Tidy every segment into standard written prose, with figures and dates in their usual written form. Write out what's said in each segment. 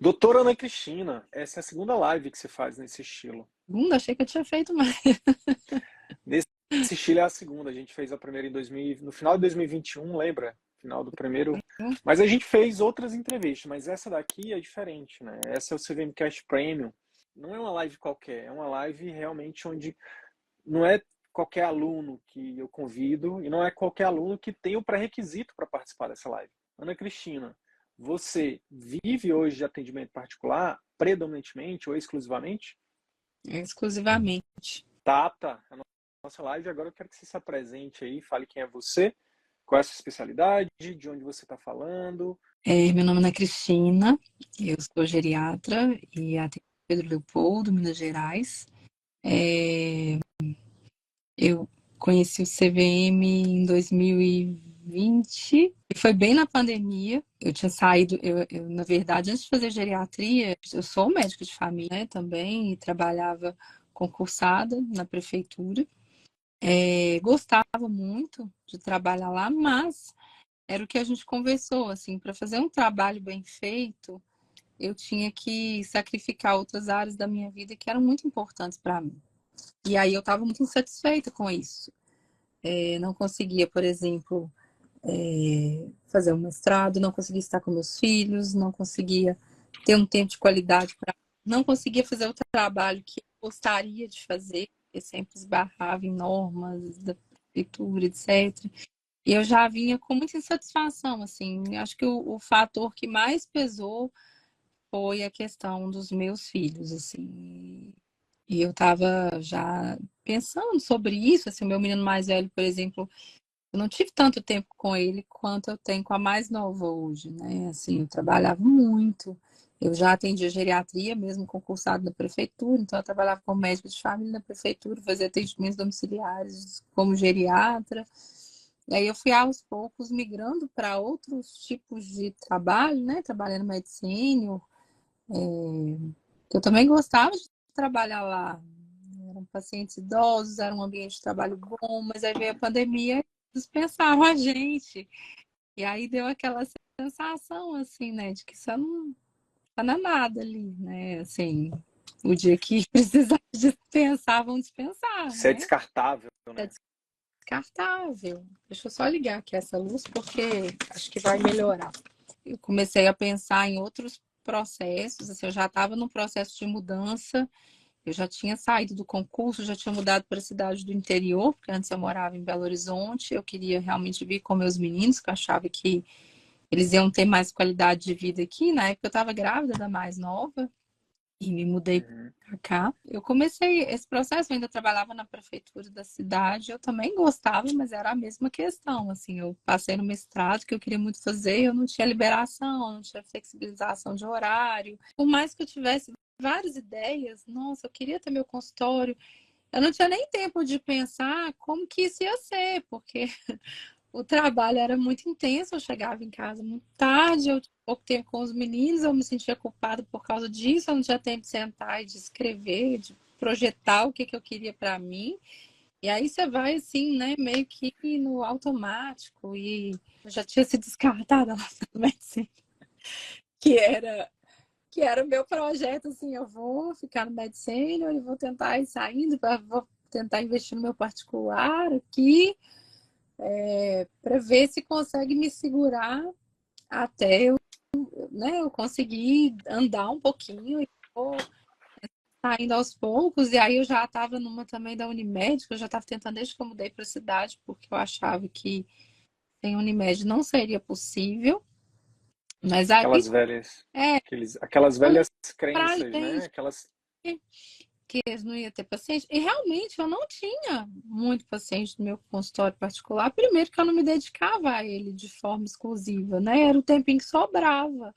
Doutora Ana Cristina, essa é a segunda live que você faz nesse estilo. Achei que eu tinha feito mais. Nesse estilo é a segunda. A gente fez a primeira no final de 2021, lembra? Final do primeiro. Mas a gente fez outras entrevistas, mas essa daqui é diferente, né? Essa é o CVMcast Premium. Não é uma live qualquer, é uma live realmente onde não é qualquer aluno que eu convido e não é qualquer aluno que tem o pré-requisito para participar dessa live. Ana Cristina, você vive hoje de atendimento particular predominantemente ou exclusivamente? Exclusivamente. Tá. A nossa live agora eu quero que você se apresente aí, fale quem é você, qual é a sua especialidade, de onde você está falando. Meu nome é Ana Cristina, eu sou geriatra e atendo Pedro Leopoldo, Minas Gerais. Eu conheci o CVM em 2020 e foi bem na pandemia. Eu tinha saído, na verdade, antes de fazer geriatria, eu sou médica de família, né, também, e trabalhava concursada na prefeitura. Gostava muito de trabalhar lá, mas era o que a gente conversou, assim, para fazer um trabalho bem feito, eu tinha que sacrificar outras áreas da minha vida que eram muito importantes para mim. E aí eu estava muito insatisfeita com isso. Não conseguia, por exemplo, fazer um mestrado, não conseguia estar com meus filhos, não conseguia ter um tempo de qualidade não conseguia fazer o trabalho que eu gostaria de fazer, porque sempre esbarrava em normas da prefeitura, etc. E eu já vinha com muita insatisfação, assim. Acho que o fator que mais pesou foi a questão dos meus filhos, assim. E eu estava já pensando sobre isso, assim, o meu menino mais velho, por exemplo, eu não tive tanto tempo com ele quanto eu tenho com a mais nova hoje, né? Assim, eu trabalhava muito. Eu já atendia geriatria, mesmo concursado na prefeitura, então eu trabalhava como médica de família na prefeitura, fazia atendimentos domiciliares como geriatra. E aí eu fui aos poucos migrando para outros tipos de trabalho, né? Trabalhando medicina, que eu também gostava de trabalhar lá. Eram pacientes idosos, era um ambiente de trabalho bom, mas aí veio a pandemia e dispensaram a gente. E aí deu aquela sensação, assim, né, de que isso não tá na nada ali, né? Assim, o dia que precisar dispensar, vão dispensar, Você é né? descartável, É né? descartável. Deixa eu só ligar aqui essa luz, porque acho que vai melhorar. Eu comecei a pensar em outros processos, assim, eu já estava num processo de mudança. Eu já tinha saído do concurso, já tinha mudado para a cidade do interior, porque antes eu morava em Belo Horizonte. Eu queria realmente vir com meus meninos, que eu achava que eles iam ter mais qualidade de vida aqui. Na época eu estava grávida da mais nova e me mudei Uhum. para cá. Eu comecei esse processo, eu ainda trabalhava na prefeitura da cidade. Eu também gostava, mas era a mesma questão. Assim, eu passei no mestrado que eu queria muito fazer, eu não tinha liberação, não tinha flexibilização de horário. Por mais que eu tivesse várias ideias, nossa, eu queria ter meu consultório. Eu não tinha nem tempo de pensar como que isso ia ser, porque o trabalho era muito intenso, eu chegava em casa muito tarde, eu tinha pouco tempo com os meninos, eu me sentia culpada por causa disso, eu não tinha tempo de sentar e de escrever, de projetar o que, que eu queria para mim. E aí você vai assim, né, meio que no automático, e eu já tinha se descartado lá na medicina, que era que era o meu projeto, assim, eu vou ficar no Med Senior e vou tentar ir saindo, vou tentar investir no meu particular aqui, para ver se consegue me segurar até eu, né, eu conseguir andar um pouquinho e vou saindo aos poucos. E aí eu já estava numa também da Unimed, que eu já estava tentando desde que eu mudei para a cidade, porque eu achava que sem Unimed não seria possível. Mas aí, Aquelas velhas, é, aquelas falando velhas pra crenças, né? gente Aquelas. que eles não ia ter paciente. E realmente eu não tinha muito paciente no meu consultório particular. Primeiro que eu não me dedicava a ele de forma exclusiva, né? Era o tempinho que sobrava.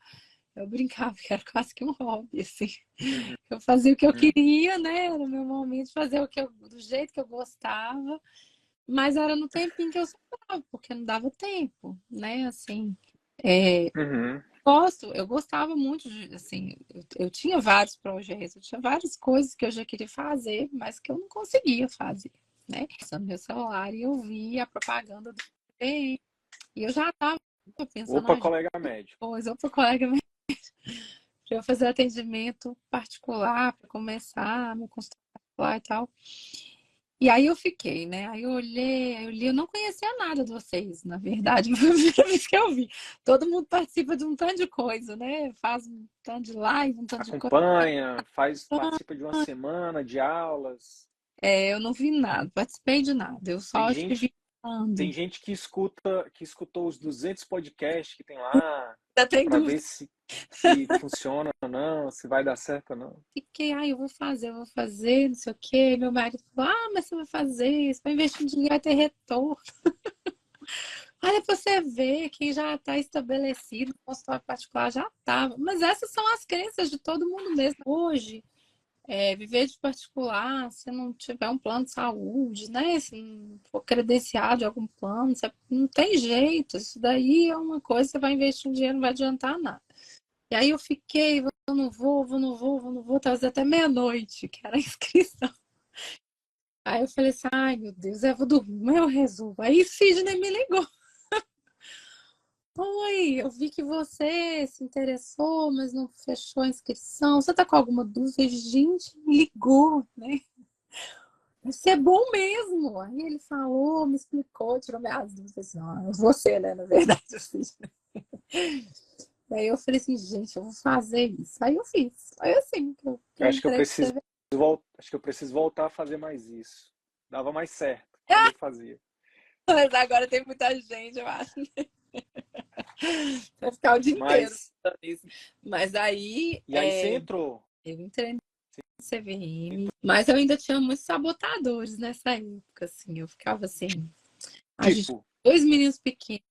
Eu brincava que era quase que um hobby, assim. Eu fazia o que eu Uhum. queria, né? Era o meu momento de fazer do jeito que eu gostava. Mas era no tempinho que eu sobrava, porque não dava tempo, né? Assim, Uhum. eu gostava muito de, assim, eu tinha vários projetos, eu tinha várias coisas que eu já queria fazer, mas que eu não conseguia fazer, né? Passando meu celular e eu vi a propaganda do e eu já estava pensando, Opa, colega médico. depois, outro colega meu, para eu fazer atendimento particular, para começar meu consultório particular e tal. E aí eu fiquei, né? Aí eu olhei, aí eu li, eu não conhecia nada de vocês, na verdade, foi a primeira vez que eu vi. Todo mundo participa de um tanto de coisa, né? Faz um tanto de live, um tanto de coisa. Acompanha, participa de uma semana de aulas. Eu não vi nada, participei de nada, eu Tem só escrevi gente, tem falando. gente que escutou os 200 podcasts que tem lá Ainda tem para ver dúvida. se funciona ou não, se vai dar certo ou não. Fiquei, eu vou fazer, não sei o quê. Meu marido falou, mas você vai fazer, você vai investir em dinheiro, vai ter retorno. Olha pra você ver, quem já está estabelecido no consultório particular já estava. Mas essas são as crenças de todo mundo mesmo. Hoje, viver de particular, se não tiver um plano de saúde, né? Se não for credenciado de algum plano, não tem jeito. Isso daí é uma coisa, você vai investir um dinheiro, não vai adiantar nada. E aí eu fiquei, eu não vou, talvez até meia-noite, que era a inscrição. Aí eu falei assim, ai meu Deus, eu vou dormir, mas eu resolvo. Aí Sidney me ligou. Oi, eu vi que você se interessou, mas não fechou a inscrição. Você tá com alguma dúvida? Gente, me ligou, né? Isso é bom mesmo. Aí ele falou, me explicou, tirou minhas dúvidas. Assim, você, né, na verdade. Assim. Aí eu falei assim, gente, eu vou fazer isso. Aí eu fiz. Aí assim, que Eu eu acho que eu entrei pra preciso você ver. acho que eu preciso voltar a fazer mais isso. Dava mais certo quando eu fazia. Mas agora tem muita gente, eu acho. Vai ficar o dia inteiro Mas falando isso. Mas aí e aí você entrou. eu entrei no CVM, mas eu ainda tinha muitos sabotadores nessa época, assim. Eu ficava assim, a gente, Tipo, dois meninos pequenos,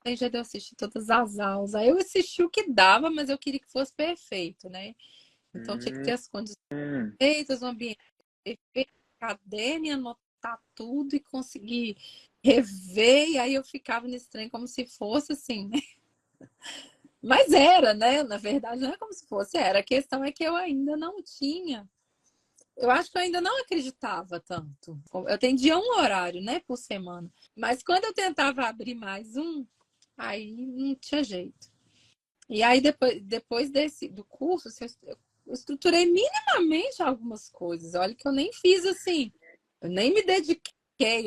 aí já deu assistir todas as aulas. Aí eu assisti o que dava, mas eu queria que fosse perfeito, né? Então tinha que ter as condições perfeitas, o ambiente perfeito, caderno, e anotar tudo e conseguir rever. E aí eu ficava nesse trem como se fosse assim, né? Mas era, né? Na verdade, não é como se fosse, era. A questão é que eu ainda não tinha. Eu acho que eu ainda não acreditava tanto. Eu atendia um horário, né, por semana. Mas quando eu tentava abrir mais um, aí não tinha jeito. E aí, depois do curso, assim, eu estruturei minimamente algumas coisas. Olha que eu nem fiz assim, eu nem me dediquei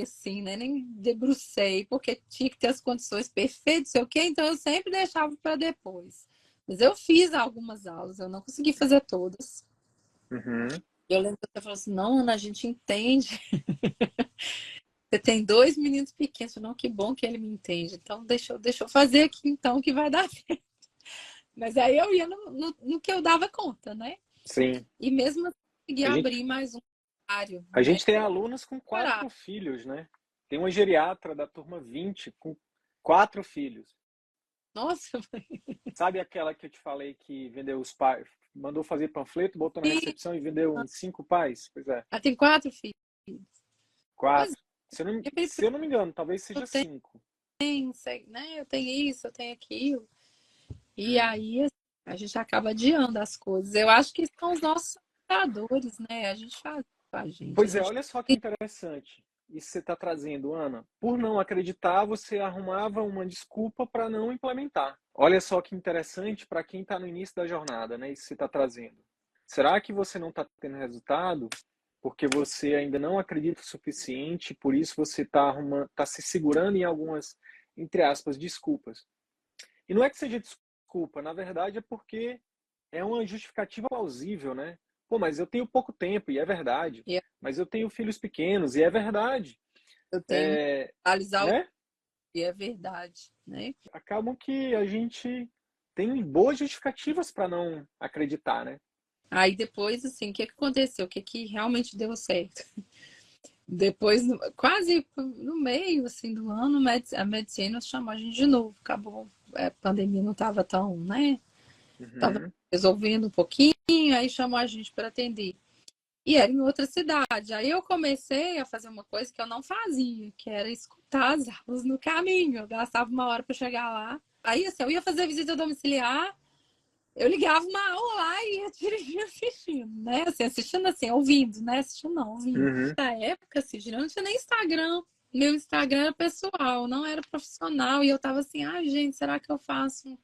assim, né? Nem me debrucei, porque tinha que ter as condições perfeitas, sei o quê, então eu sempre deixava para depois. Mas eu fiz algumas aulas, eu não consegui fazer todas. uhum. Eu lembro que você falou assim, não, Ana, a gente entende. Você tem dois meninos pequenos. Eu falei, não, que bom que ele me entende. Então, deixa eu fazer aqui, então, que vai dar certo. Mas aí eu ia no que eu dava conta, né? Sim. E mesmo assim, consegui A gente, abrir mais um horário, a né? gente tem alunos com Horário. 4 filhos, né? Tem uma geriatra da turma 20 com 4 filhos. Nossa, Sabe aquela que eu te falei que vendeu os pais, mandou fazer panfleto, botou na recepção e vendeu em 5 pais? Pois é, ela tem 4 filhos. Pois 4. é, Se eu não me engano, talvez eu seja 5. tenho, né? Eu tenho isso, eu tenho aquilo. E Hum. aí assim, a gente acaba adiando as coisas. Eu acho que são os nossos computadores, né? A gente faz com a gente. A Pois é, gente olha só que interessante. Isso você está trazendo, Ana. Por não acreditar, você arrumava uma desculpa para não implementar. Olha só que interessante para quem está no início da jornada, né? Isso que você está trazendo. Será que você não está tendo resultado porque você ainda não acredita o suficiente, por isso você está se segurando em algumas, entre aspas, desculpas? E não é que seja desculpa, na verdade é porque é uma justificativa plausível, né? Pô, mas eu tenho pouco tempo, e é verdade. e Mas eu tenho filhos pequenos, e é verdade. eu tenho que É, analisar o né? que é verdade, né? Acabam que a gente tem boas justificativas para não acreditar, né? Aí depois, assim, o que aconteceu? O que realmente deu certo? Depois, quase no meio, assim, do ano, a medicina chamou a gente de novo. Acabou, a pandemia não estava tão, né? Estava Uhum. resolvendo um pouquinho, aí chamou a gente para atender. E era em outra cidade. Aí eu comecei a fazer uma coisa que eu não fazia, que era escutar as aulas no caminho. Eu gastava uma hora para chegar lá. Aí, assim, eu ia fazer visita domiciliar, eu ligava uma aula lá e ia dirigindo assistindo, né? Assim, assistindo assim, ouvindo, né? Assistindo não, ouvindo. Uhum. Na época, assim, não tinha nem Instagram. meu Instagram era pessoal, não era profissional. E eu tava assim, ai, gente, será que eu faço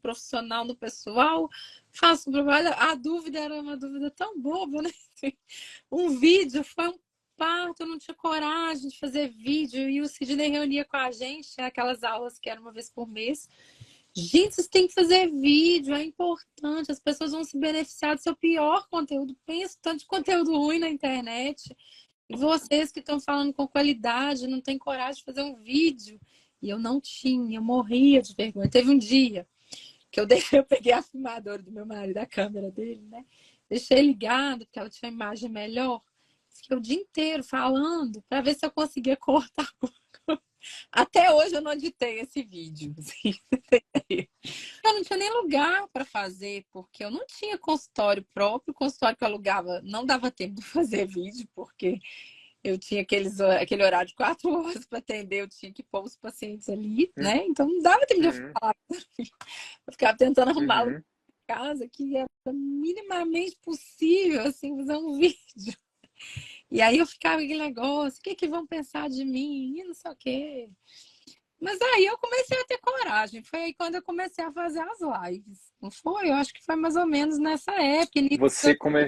profissional no pessoal? Faço trabalho? A dúvida era uma dúvida tão boba, né? Um vídeo foi um parto, eu não tinha coragem de fazer vídeo. E o Sidney reunia com a gente, aquelas aulas que eram uma vez por mês. Gente, vocês têm que fazer vídeo, é importante, as pessoas vão se beneficiar do seu pior conteúdo. Pensa tanto de conteúdo ruim na internet. E vocês que estão falando com qualidade, não têm coragem de fazer um vídeo. E eu não tinha, eu morria de vergonha. Teve um dia que eu peguei a filmadora do meu marido, a câmera dele, né? Deixei ligado, porque ela tinha uma imagem melhor. Fiquei o dia inteiro falando para ver se eu conseguia cortar. Até hoje eu não editei esse vídeo. Assim. Eu não tinha nem lugar para fazer, porque eu não tinha consultório próprio. O consultório que eu alugava não dava tempo de fazer vídeo, porque eu tinha aquele horário de 4 horas para atender, eu tinha que pôr os pacientes ali, Uhum. né? Então não dava tempo de eu falar. Eu ficava tentando arrumá-lo em Uhum. casa, que era minimamente possível, assim, fazer um vídeo. E aí eu ficava com aquele negócio, o que que vão pensar de mim? E não sei o quê. Mas aí eu comecei a ter coragem. Foi aí quando eu comecei a fazer as lives. Não foi? Eu acho que foi mais ou menos nessa época. Você, come...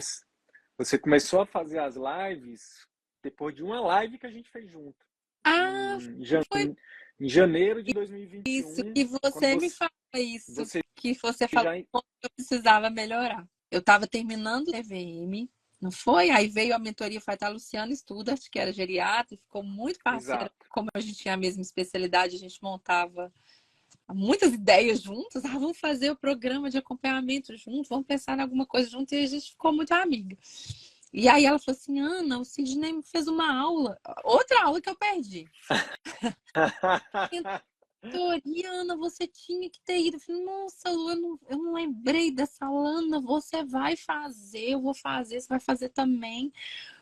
Você começou a fazer as lives depois de uma live que a gente fez junto. Ah, Em, foi em janeiro de isso 2021, que quando você me falou isso. você Que você falou já. que eu precisava melhorar. Eu estava terminando o TVM, não foi? Aí veio a mentoria, foi a Luciana Studart, que era geriatra, e ficou muito parceira. Exato. Como a gente tinha a mesma especialidade, a gente montava muitas ideias juntas. Ah, vamos fazer o programa de acompanhamento juntos, vamos pensar em alguma coisa junto. E a gente ficou muito amiga. E aí ela falou assim, Ana, o Sidney me fez uma aula, outra aula que eu perdi. Mentoria, Ana, você tinha que ter ido. Eu falei, nossa, Lu, eu não lembrei dessa Lana, você vai fazer, eu vou fazer, você vai fazer também.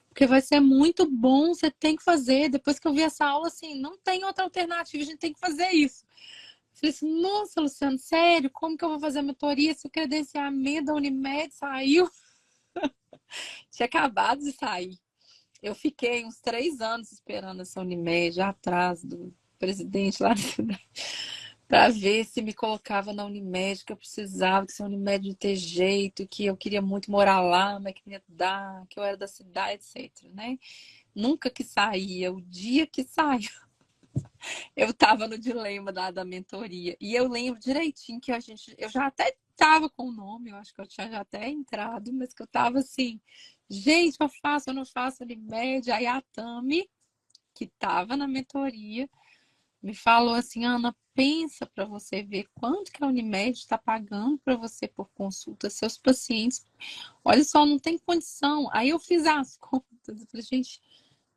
Porque vai ser muito bom, você tem que fazer. Depois que eu vi essa aula, assim, não tem outra alternativa, a gente tem que fazer isso. Falei assim, nossa, Luciano, sério, como que eu vou fazer a mentoria se o credenciamento da Unimed saiu? Tinha acabado de sair. Eu fiquei uns 3 anos esperando essa Unimed atrás do presidente lá da cidade para ver se me colocava na Unimed, que eu precisava, que essa Unimed não ter jeito, que eu queria muito morar lá, mas que não ia dar, que eu era da cidade, etc, né? Nunca que saía. O dia que saiu, eu estava no dilema da mentoria. E eu lembro direitinho que eu já até estava com o nome, eu acho que eu tinha já até entrado, mas que eu estava assim, gente, eu faço, eu não faço Unimed. Aí a Tami, que estava na mentoria, me falou assim, Ana, pensa para você ver quanto que a Unimed está pagando para você por consulta, seus pacientes. Olha só, não tem condição. Aí eu fiz as contas, eu falei, gente,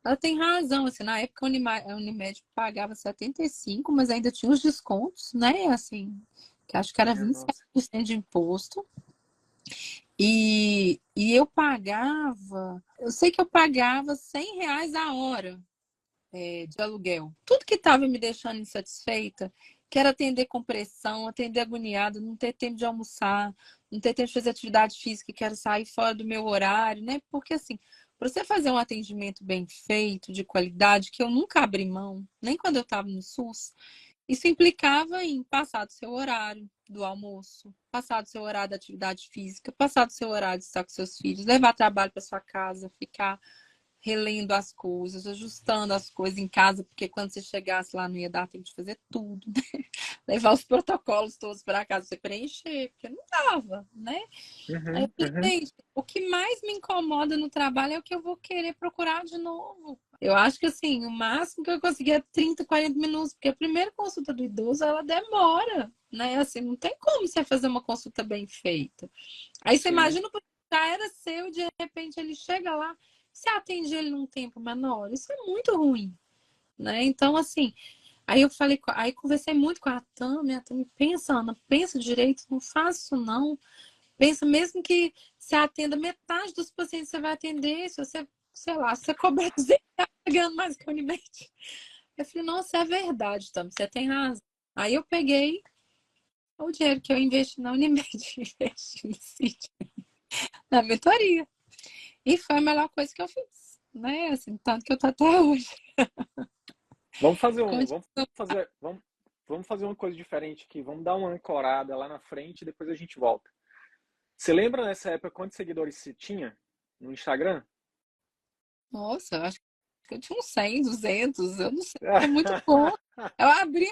ela tem razão, assim, na época a Unimed pagava 75, mas ainda tinha os descontos, né, assim, que acho que era Minha nossa. 27% de imposto. E eu pagava, eu sei que eu pagava R$ 100 a hora de aluguel. Tudo que estava me deixando insatisfeita, que era atender com pressão, atender agoniada, não ter tempo de almoçar, não ter tempo de fazer atividade física, quero sair fora do meu horário, né? Porque assim, para você fazer um atendimento bem feito, de qualidade, que eu nunca abri mão, nem quando eu estava no SUS, isso implicava em passar do seu horário do almoço, passar do seu horário da atividade física, passar do seu horário de estar com seus filhos, levar trabalho para sua casa, ficar relendo as coisas, ajustando as coisas em casa, porque quando você chegasse lá não ia dar tempo de fazer tudo, né? Levar os protocolos todos para casa, você preencher, porque não dava, né? Aí eu Uhum, falei, uhum. gente, o que mais me incomoda no trabalho é o que eu vou querer procurar de novo. Eu acho que assim, o máximo que eu conseguia é 30, 40 minutos, porque a primeira consulta do idoso, ela demora, né? Assim, não tem como você fazer uma consulta bem feita. Aí você Sim. imagina o que já era seu, de repente ele chega lá, você atende ele num tempo menor. Isso é muito ruim, né? Então, assim, aí eu falei, aí conversei muito com a Tami pensa, Ana, pensa direito, não faça isso não. Pensa mesmo que você atenda metade dos pacientes que você vai atender, se você, sei lá, se você cobrar R$ 200 ganhando mais que a Unimed. Eu falei, nossa, é verdade, Tami, você tem razão. Aí eu peguei o dinheiro que eu investi na Unimed, investi no sítio, na mentoria. E foi a melhor coisa que eu fiz. né? Assim, tanto que eu tô até hoje. Vamos fazer Continua. vamos fazer uma coisa diferente aqui. Vamos dar uma ancorada lá na frente e depois a gente volta. Você lembra nessa época quantos seguidores você tinha no Instagram? Nossa, eu acho que eu tinha uns 100, 200, eu não sei, é muito pouco. Eu abri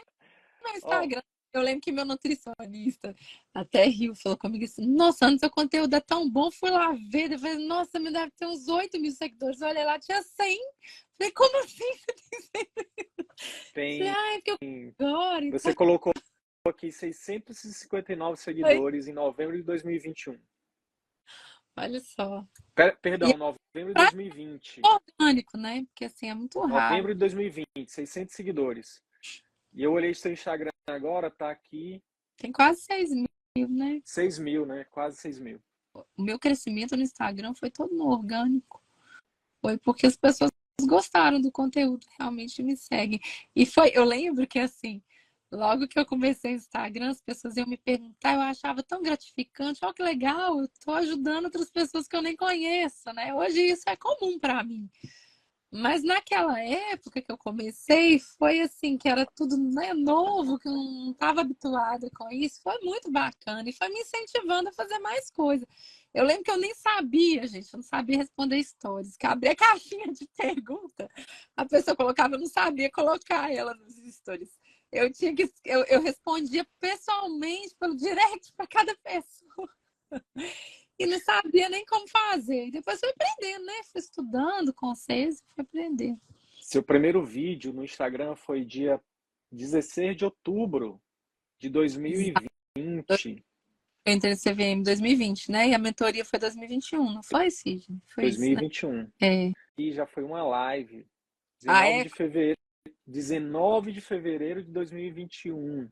meu Ó, Instagram, eu lembro que meu nutricionista até riu, falou comigo assim, nossa, antes seu conteúdo é tão bom, fui lá ver, eu falei, nossa, me deve ter uns 8.000 seguidores, olha lá, tinha 100. Falei, como assim? Falei, tem. ai, porque eu agora e Você colocou aqui 659 tal. seguidores em novembro de 2021. Olha só. E é Perdão, novembro de 2020. orgânico, né? Porque assim, é muito raro. Novembro de 2020, 600 seguidores. E eu olhei seu Instagram agora, tá aqui Tem quase 6.000, né? 6.000, né? Quase 6.000. O meu crescimento no Instagram foi todo no orgânico. Foi porque as pessoas gostaram do conteúdo, realmente me seguem. E foi, eu lembro que assim, logo que eu comecei o Instagram, as pessoas iam me perguntar, eu achava tão gratificante, olha que legal, eu tô ajudando outras pessoas que eu nem conheço, né? Hoje isso é comum para mim. Mas naquela época que eu comecei, foi assim, que era tudo, né, novo, que eu não estava habituada com isso. Foi muito bacana e foi me incentivando a fazer mais coisas. Eu lembro que eu nem sabia, gente, eu não sabia responder stories. Que abria a caixinha de pergunta, a pessoa colocava, eu não sabia colocar ela nos stories. Eu respondia pessoalmente pelo direct para cada pessoa e não sabia nem como fazer. E depois fui aprendendo, né? Fui estudando com vocês e fui aprendendo. Seu primeiro vídeo no Instagram foi dia 16 de outubro de Exato. 2020. Eu entrei no CVM em 2020, né? E a mentoria foi 2021, não foi, Sidney? Foi isso, né? 2021. É. E já foi uma live. Ah, 19 é? de fevereiro, 19 de fevereiro de 2021.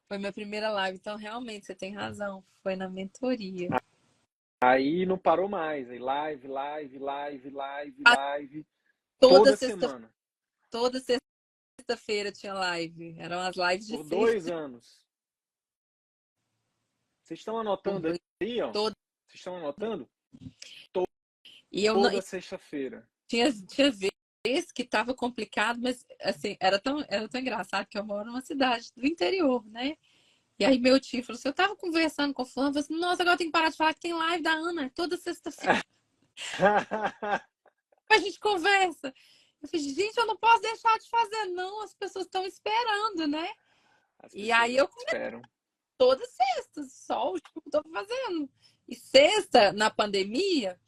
Foi minha primeira live, então realmente você tem razão. Foi na mentoria. Aí não parou mais. Aí live, live, live, live, Ah, live. Toda Toda sexta, semana. toda sexta-feira tinha live. Eram as lives de Por sexta. 2 anos. Vocês estão Por anotando dois, aí, ó? toda. Vocês estão anotando? E eu não, Toda sexta-feira. tinha vezes que estava complicado, mas assim, era tão engraçado que eu moro numa cidade do interior, né? E aí meu tio falou assim, eu tava conversando com o fulano, falou assim, nossa, agora tem que parar de falar que tem live da Ana, toda sexta-feira a gente conversa. Eu falei, gente, eu não posso deixar de fazer, não, as pessoas estão esperando, né? As E pessoas aí eu esperam. toda sexta, só o que eu tô fazendo. E sexta, na pandemia,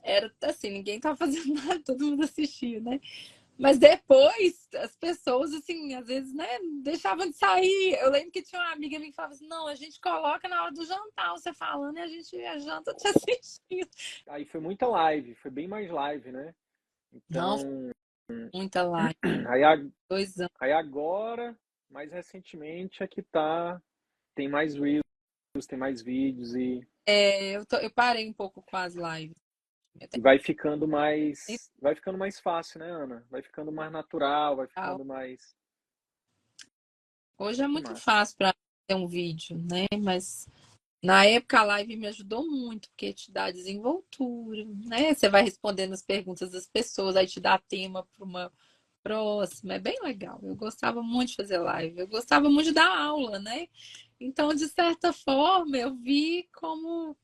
era assim, ninguém tava fazendo nada, todo mundo assistia, né? Mas depois, as pessoas, assim, às vezes, né, deixavam de sair. Eu lembro que tinha uma amiga minha que falava assim, não, a gente coloca na hora do jantar você falando e a janta te assistindo. Aí foi muita live, foi bem mais live, né? Não, Então, muita live, aí, 2 anos. aí agora, mais recentemente, é que tem mais reels, tem mais vídeos Eu parei um pouco com as lives. e vai ficando mais fácil, né, Ana? Vai ficando mais natural, vai ficando mais, Hoje é que muito massa. fácil para ter um vídeo, né? Mas na época a live me ajudou muito, porque te dá desenvoltura, né? Você vai respondendo as perguntas das pessoas, aí te dá tema para uma próxima. É bem legal. Eu gostava muito de fazer live, eu gostava muito de dar aula, né? Então, de certa forma, eu vi como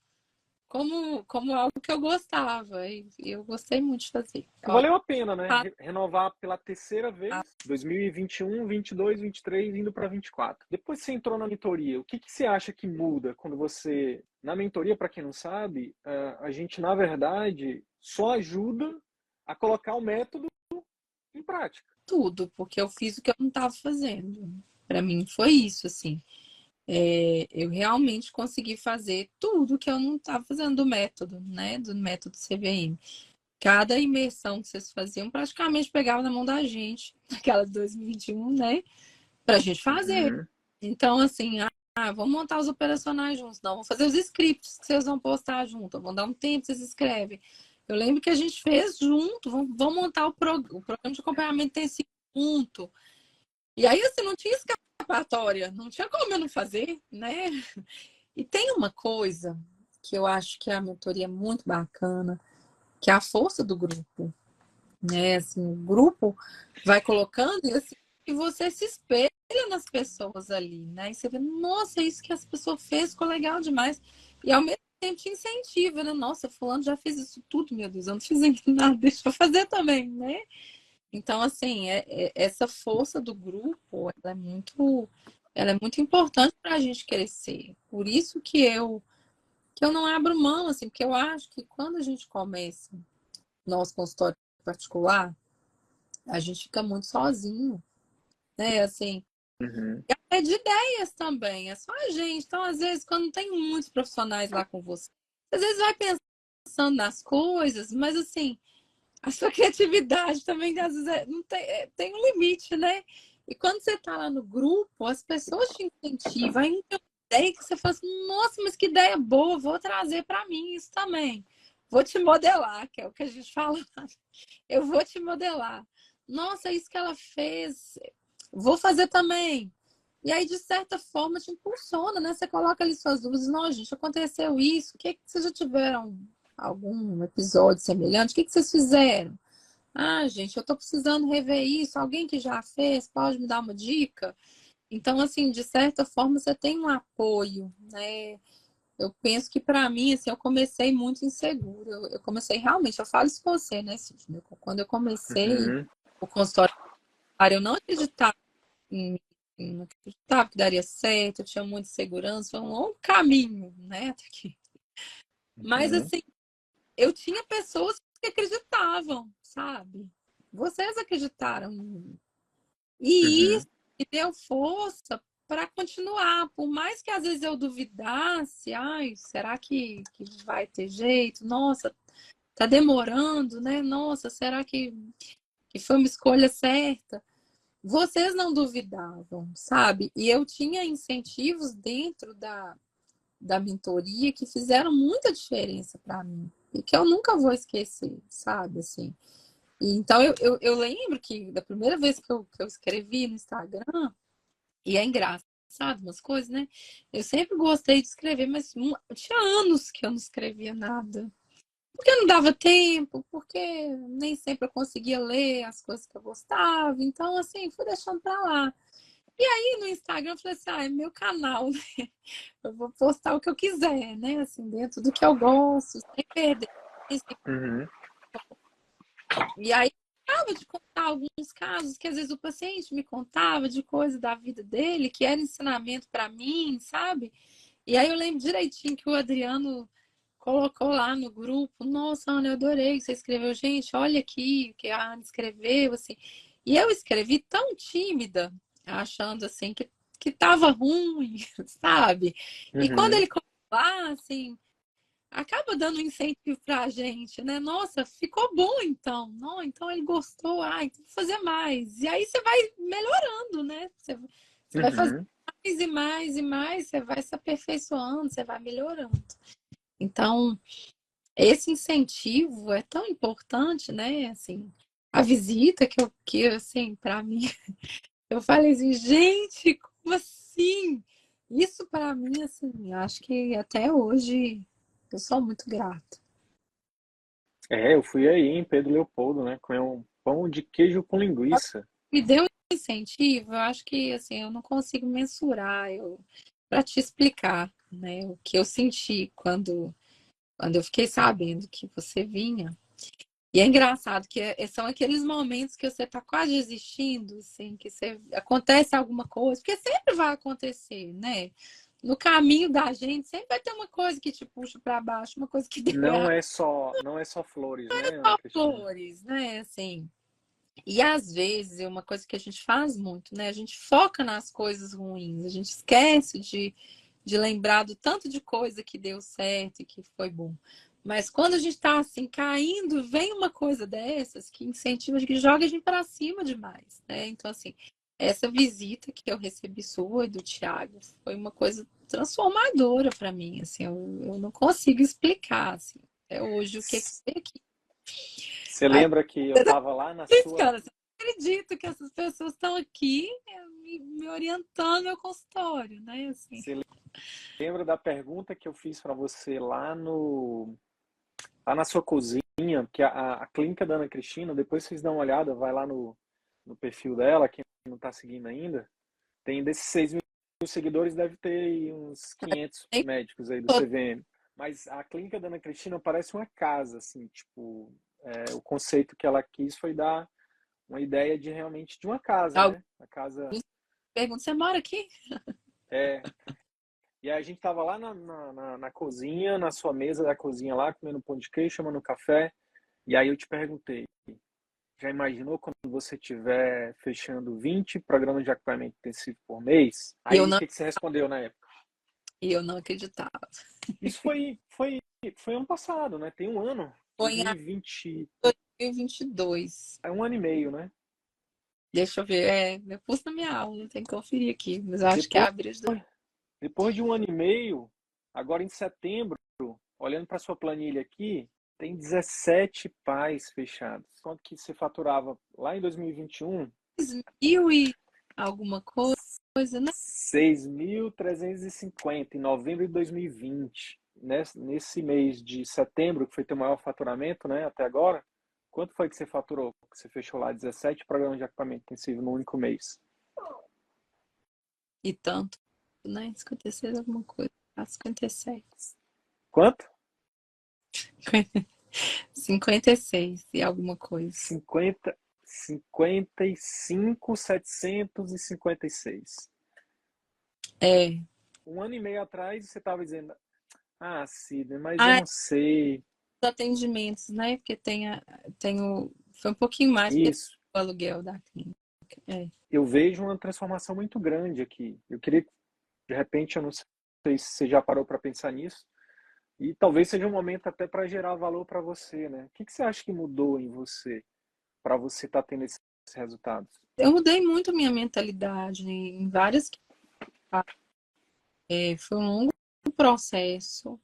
algo que eu gostava. E eu gostei muito de fazer. Que Olha, valeu a pena, né? Renovar pela terceira vez, 2021, 22, 23, indo para 24. Depois que você entrou na mentoria, o que você acha que muda quando você... Na mentoria, para quem não sabe, a gente, na verdade, só ajuda a colocar o método em prática. tudo, porque eu fiz o que eu não estava fazendo. Para mim foi isso, assim. Eu realmente consegui fazer tudo que eu não estava fazendo do método, né? Do método CVM. Cada imersão que vocês faziam praticamente pegava na mão da gente, naquela de 2021, né? Pra gente fazer. Uhum. Então, assim, vamos montar os operacionais juntos. Não, vamos fazer os scripts que vocês vão postar junto. Vão dar um tempo, vocês escrevem. Eu lembro que a gente fez junto. Vamos montar o programa de acompanhamento intensivo junto. E aí, assim, não tinha escapatória. Não tinha como eu não fazer, né? E tem uma coisa que eu acho que a mentoria é muito bacana, que é a força do grupo, né? Assim, o grupo vai colocando e, assim, e você se espelha nas pessoas ali, né? E você vê, nossa, isso que essa pessoa fez ficou legal demais. E ao mesmo tempo te incentiva, né? Nossa, fulano já fez isso tudo, meu Deus, eu não fiz ainda nada, deixa eu fazer também, né? Então, assim, essa força do grupo, ela é muito importante para a gente crescer. Por isso que eu não abro mão, assim, porque eu acho que quando a gente começa nosso consultório particular, a gente fica muito sozinho, né? Assim, Uhum. é de ideias também, é só a gente. Então, às vezes, quando tem muitos profissionais lá com você, às vezes vai pensando nas coisas, mas assim, a sua criatividade também, às vezes, não tem, tem um limite, né? E quando você está lá no grupo, as pessoas te incentivam. Aí tem uma ideia que você fala assim, nossa, mas que ideia boa, vou trazer para mim isso também. Vou te modelar, que é o que a gente fala. Eu vou te modelar. Nossa, isso que ela fez, vou fazer também. E aí, de certa forma, te impulsiona, né? Você coloca ali suas dúvidas. Não, gente, aconteceu isso. O que vocês já tiveram algum episódio semelhante? O que vocês fizeram? Ah, gente, eu tô precisando rever isso. Alguém que já fez, pode me dar uma dica? Então, assim, de certa forma, você tem um apoio, né? Eu penso que para mim, assim, eu comecei muito insegura. Eu comecei realmente, eu falo isso com você, né, Sidney? Quando eu comecei Uhum. o consultório, eu não acreditava em mim, não acreditava que daria certo, eu tinha muita segurança, foi um longo caminho, né, até aqui. Mas, Uhum. assim, eu tinha pessoas que acreditavam, sabe? Vocês acreditaram em mim. E Uhum. isso me deu força para continuar. Por mais que às vezes eu duvidasse, ai, será que vai ter jeito? Nossa, tá demorando, né? Nossa, será que foi uma escolha certa? Vocês não duvidavam, sabe? E eu tinha incentivos dentro da mentoria que fizeram muita diferença para mim e que eu nunca vou esquecer, sabe? Assim. E, então eu lembro que da primeira vez que eu escrevi no Instagram, e é engraçado umas coisas, né? Eu sempre gostei de escrever, mas tinha anos que eu não escrevia nada. Porque não dava tempo, porque nem sempre eu conseguia ler as coisas que eu gostava. Então, assim, fui deixando pra lá. E aí no Instagram eu falei assim, ah, é meu canal, né? Eu vou postar o que eu quiser, né? Assim, dentro do que eu gosto, sem perder. Uhum. E aí eu acaba de contar alguns casos que às vezes o paciente me contava de coisa da vida dele, que era ensinamento para mim, sabe? E aí eu lembro direitinho que o Adriano colocou lá no grupo, nossa, Ana, eu adorei que você escreveu, gente, olha aqui o que a Ana escreveu, assim. E eu escrevi tão tímida, achando assim que tava ruim, sabe? E quando Uhum. ele colocou lá, assim, acaba dando um incentivo pra gente, né? Nossa, ficou bom então. Não, então ele gostou, ah, então vou fazer mais. E aí você vai melhorando, né? Você vai fazer Uhum. mais e mais e mais, você vai se aperfeiçoando, você vai melhorando. Então, esse incentivo é tão importante, né? Assim, a visita que assim, para mim, eu falei assim, gente, como assim? Isso para mim, assim, acho que até hoje eu sou muito grata. É, eu fui aí em Pedro Leopoldo, né? Comer um pão de queijo com linguiça. Me deu um incentivo, eu acho que assim, eu não consigo mensurar eu para te explicar, né, o que eu senti quando eu fiquei sabendo que você vinha. E é engraçado que são aqueles momentos que você está quase desistindo, assim, que você, acontece alguma coisa, porque sempre vai acontecer, né? No caminho da gente sempre vai ter uma coisa que te puxa para baixo, uma coisa que deu errado, Não é só flores, né, Ana só Cristina? flores, né? Assim, e às vezes é uma coisa que a gente faz muito, né? A gente foca nas coisas ruins, a gente esquece de lembrar do tanto de coisa que deu certo e que foi bom. Mas quando a gente está assim caindo, vem uma coisa dessas que incentiva, que joga a gente para cima demais, né? Então, assim, essa visita que eu recebi sua e do Thiago foi uma coisa transformadora para mim, assim, eu não consigo explicar, assim, até hoje o que foi aqui. Você Mas lembra que eu estava lá na sua. cara, você não acredita que essas pessoas estão aqui me orientando no meu consultório, né? Assim. Você lembra da pergunta que eu fiz para você lá no lá na sua cozinha? porque a clínica da Ana Cristina, depois vocês dão uma olhada, vai lá no perfil dela, quem não está seguindo ainda, tem desses 6 mil seguidores, deve ter aí uns 500 médicos aí do CVM. Mas a clínica da Ana Cristina parece uma casa, assim, tipo, o conceito que ela quis foi dar uma ideia de realmente de uma casa, né? A casa... Pergunta, você mora aqui? E aí a gente tava lá na cozinha, na sua mesa da cozinha lá, comendo pão de queijo, chamando café. E aí eu te perguntei, já imaginou quando você estiver fechando 20 programas de acompanhamento intensivo por mês? Aí o que você respondeu na época? E eu não acreditava. Isso foi ano passado, né? Tem um ano. Foi em 2022. É um ano e meio, né? Deixa eu ver. Eu pus na minha aula, tem que conferir aqui. Mas eu acho que é abril de... Depois de um ano e meio, agora em setembro, olhando para sua planilha aqui, tem 17 PAIs fechados. Quanto que você faturava lá em 2021? 6.000 e alguma coisa, né? 6.350 em novembro de 2020. Nesse mês de setembro, que foi teu maior faturamento, né, até agora, quanto foi que você faturou? Que você fechou lá 17 programas de equipamento intensivo no único mês. E tanto, né? 56 alguma coisa. 57. Quanto? 56 e alguma coisa. 55.756. Um ano e meio atrás você estava dizendo, Sidney, mas eu não sei. Os atendimentos, né? Porque foi um pouquinho mais Isso. o aluguel da clínica. Eu vejo uma transformação muito grande aqui. Eu queria, de repente, eu não sei se você já parou para pensar nisso, e talvez seja um momento até para gerar valor para você, né? O que você acha que mudou em você para você estar tendo esses resultados? Eu mudei muito minha mentalidade em várias. Foi um longo processo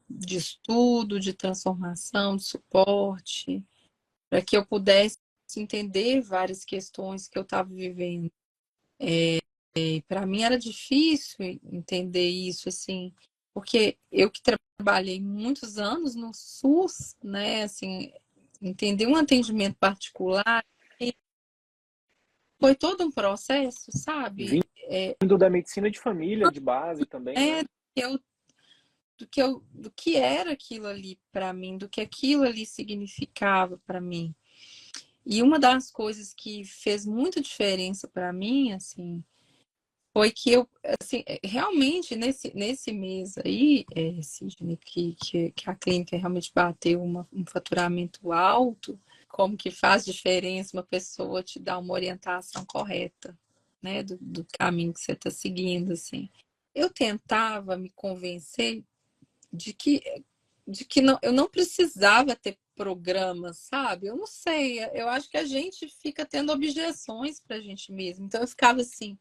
de estudo, de transformação, de suporte, para que eu pudesse entender várias questões que eu estava vivendo. Para mim era difícil entender isso, assim, porque eu que trabalhei muitos anos no SUS, né, assim, entender um atendimento particular foi todo um processo, sabe? Vindo da medicina de família, de base também, né? Do que era aquilo ali para mim, do que aquilo ali significava para mim. E uma das coisas que fez muita diferença para mim, assim, foi que eu, assim, realmente nesse mês aí, Sidney, que a clínica realmente bateu um faturamento alto, como que faz diferença uma pessoa te dar uma orientação correta, né, do caminho que você está seguindo, assim. Eu tentava me convencer de que não, eu não precisava ter programas, sabe? Eu não sei, eu acho que a gente fica tendo objeções para a gente mesmo. Então eu ficava assim,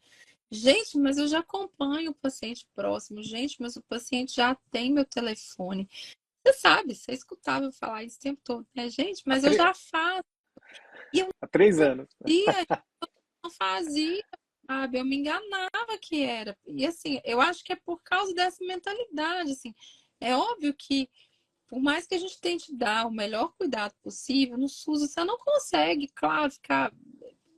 gente, mas eu já acompanho o paciente próximo, gente, mas o paciente já tem meu telefone. Você sabe, você escutava eu falar isso o tempo todo, né? Gente, mas eu já faço. E eu Há 3 anos. não fazia, sabe? Eu me enganava que era. E assim, eu acho que é por causa dessa mentalidade, assim. É óbvio que por mais que a gente tente dar o melhor cuidado possível, no SUS você não consegue, claro, ficar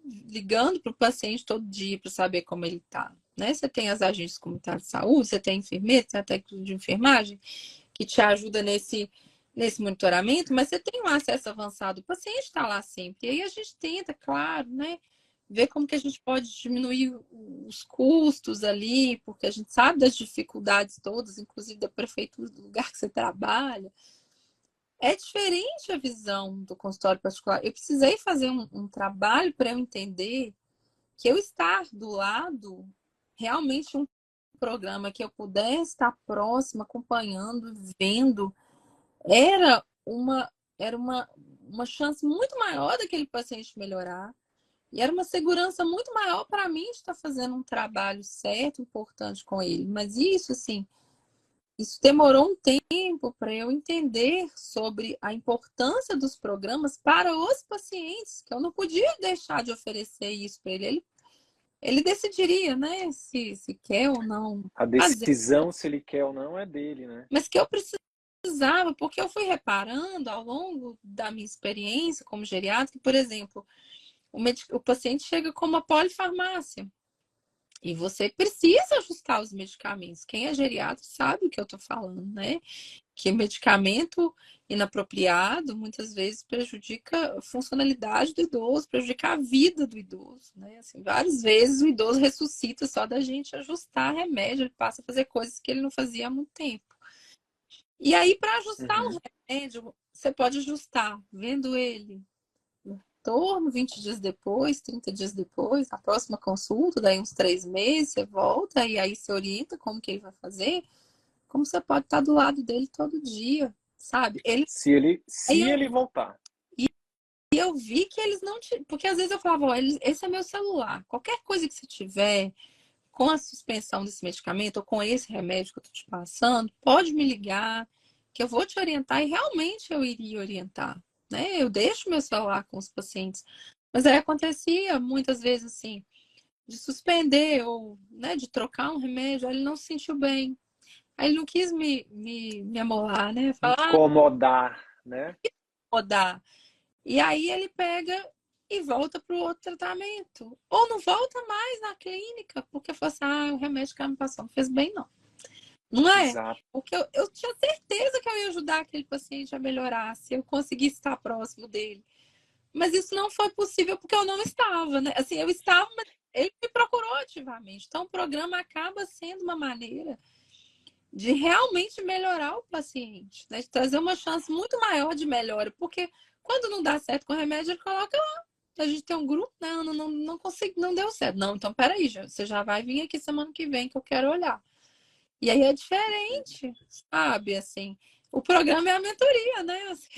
ligando para o paciente todo dia para saber como ele está. Né? Você tem as agentes comunitárias de saúde, você tem enfermeiro, você tem a técnica de enfermagem que te ajuda nesse monitoramento, mas você tem um acesso avançado, o paciente está lá sempre. E aí a gente tenta, claro, né? Ver como que a gente pode diminuir os custos ali, porque a gente sabe das dificuldades todas, inclusive da prefeitura do lugar que você trabalha. É diferente a visão do consultório particular. Eu precisei fazer um trabalho para eu entender que eu estar do lado, realmente um programa que eu pudesse estar próximo, acompanhando, vendo, era uma chance muito maior daquele paciente melhorar. E era uma segurança muito maior para mim de estar fazendo um trabalho certo, importante com ele. Mas isso, assim, isso demorou um tempo para eu entender sobre a importância dos programas para os pacientes, que eu não podia deixar de oferecer isso para ele. Ele decidiria, né, se quer ou não A decisão, se ele quer ou não, é dele, né? Mas que eu precisava precisava, porque eu fui reparando ao longo da minha experiência como geriatra, que, por exemplo, o paciente chega com uma polifarmácia e você precisa ajustar os medicamentos. Quem é geriatra sabe o que eu estou falando, né? Que medicamento inapropriado muitas vezes prejudica a funcionalidade do idoso, prejudica a vida do idoso, né? Assim, várias vezes o idoso ressuscita só da gente ajustar remédio, ele passa a fazer coisas que ele não fazia há muito tempo. E aí, para ajustar o remédio, você pode ajustar vendo ele em torno 20 dias depois, 30 dias depois, na próxima consulta, daí uns 3 meses, você volta e aí você orienta como que ele vai fazer, como você pode estar do lado dele todo dia, sabe? Se ele voltar. E eu vi que eles não... Porque às vezes eu falava, ó, esse é meu celular, qualquer coisa que você tiver com a suspensão desse medicamento ou com esse remédio que eu tô te passando, pode me ligar, que eu vou te orientar, e realmente eu iria orientar, né? Eu deixo meu celular com os pacientes. Mas aí acontecia muitas vezes assim, de suspender ou, né, de trocar um remédio, aí ele não se sentiu bem. Aí ele não quis me amolar, né? Falar, Incomodar, né? rodar. E aí ele pega e volta para o outro tratamento. Ou não volta mais na clínica, porque falou assim, o remédio que ela me passou não fez bem, não. Não é? Exato. Porque eu tinha certeza que eu ia ajudar aquele paciente a melhorar, se eu conseguisse estar próximo dele. Mas isso não foi possível porque eu não estava, né? Assim, eu estava, mas ele me procurou ativamente. Então, o programa acaba sendo uma maneira de realmente melhorar o paciente, né? De trazer uma chance muito maior de melhora. Porque quando não dá certo com o remédio, ele coloca lá. A gente tem um grupo, não consigo, não deu certo. Não, então peraí, você já vai vir aqui semana que vem que eu quero olhar. E aí é diferente, sabe? Assim, o programa é a mentoria, né? Assim,